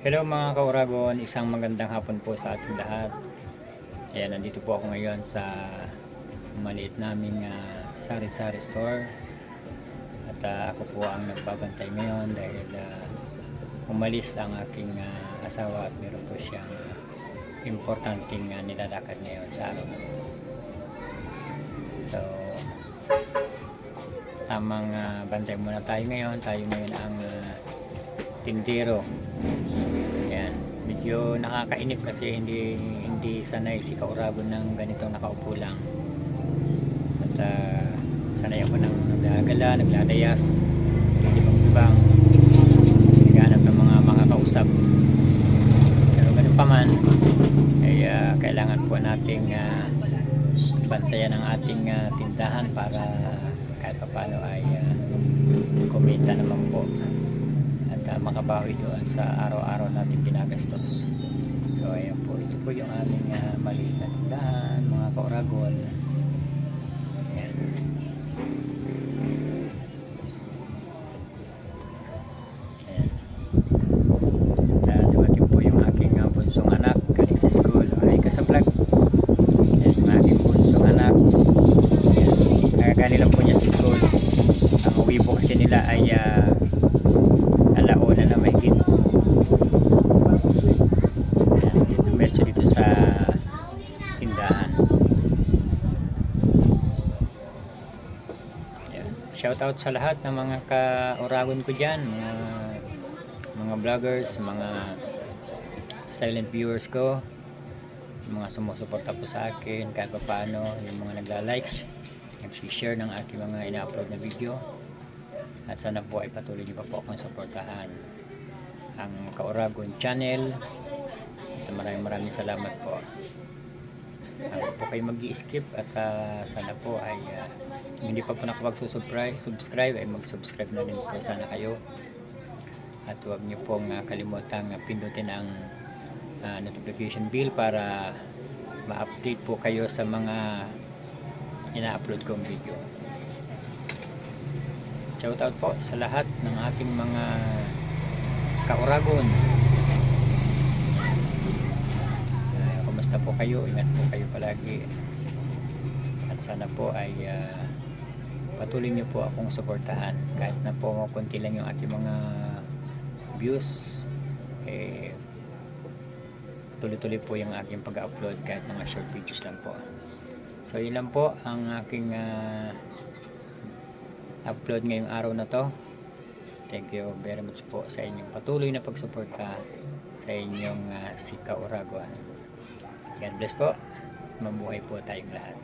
Hello mga kauragon, isang magandang hapon po sa ating lahat. Ayan, nandito po ako ngayon sa maliit naming sari-sari store. At ako po ang nagbabantay ngayon dahil umalis ang aking asawa at meron po siyang importanteng nilalakad ngayon sa araw na ito. So, tamang bantay muna tayo ngayon. Tayo ngayon ang tindero. Ayan, medyo nakakainip kasi hindi sanay si kauragon ng ganitong nakaupo lang. At sanay ako ng naggagala, naglalayas, libang-libang, naghanap ng mga makakausap. Pero ganun pa man, ay kailangan po nating bantayan ang ating tindahan para kahit pa paano ay kumita naman po at makabawi doon sa araw-araw natin ginagastos. So ayan po, ito po yung aming maliit na tindahan mga kauragon. Ayan. Ayan. At dumating po yung aking bunsong anak galing sa school. Ay ka sa vlog. Ayan, yung aking bunsong anak. Ayan. Kagaling lang po niya sa school. Ang uwi po kasi nila ay alauna na mahigit. Ayan, dumerso dito sa tindahan. Ayan. Shout out sa lahat ng mga kauragon ko dyan, mga vloggers, mga silent viewers ko, mga sumusuporta po sa akin kahit pa paano, yung mga nagla-likes, nag-share ng aking mga ina-upload na video. At sana po ay patuloy niyo pa po akong suportahan ang Kauragon channel. At maraming salamat po. Huwag po kayo mag-i-skip at sana po ay hindi pa po nakapag-subscribe ay mag-subscribe na rin po sana kayo. At huwag niyo pong kalimutang pindutin ang notification bell para ma-update po kayo sa mga ina-upload kong video. Shout out po sa lahat ng ating mga kauragon. Kumusta po kayo? Ingat po kayo palagi. At sana po ay patuloy niyo po akong suportahan. Kahit na po konti lang yung ating mga views, tuloy-tuloy po yung aking pag-upload kahit mga short videos lang po. So yun lang po ang aking upload ngayong araw na to. Thank you very much po sa inyong patuloy na pagsuporta sa inyong si Kauragon. God bless po. Mabuhay po tayong lahat.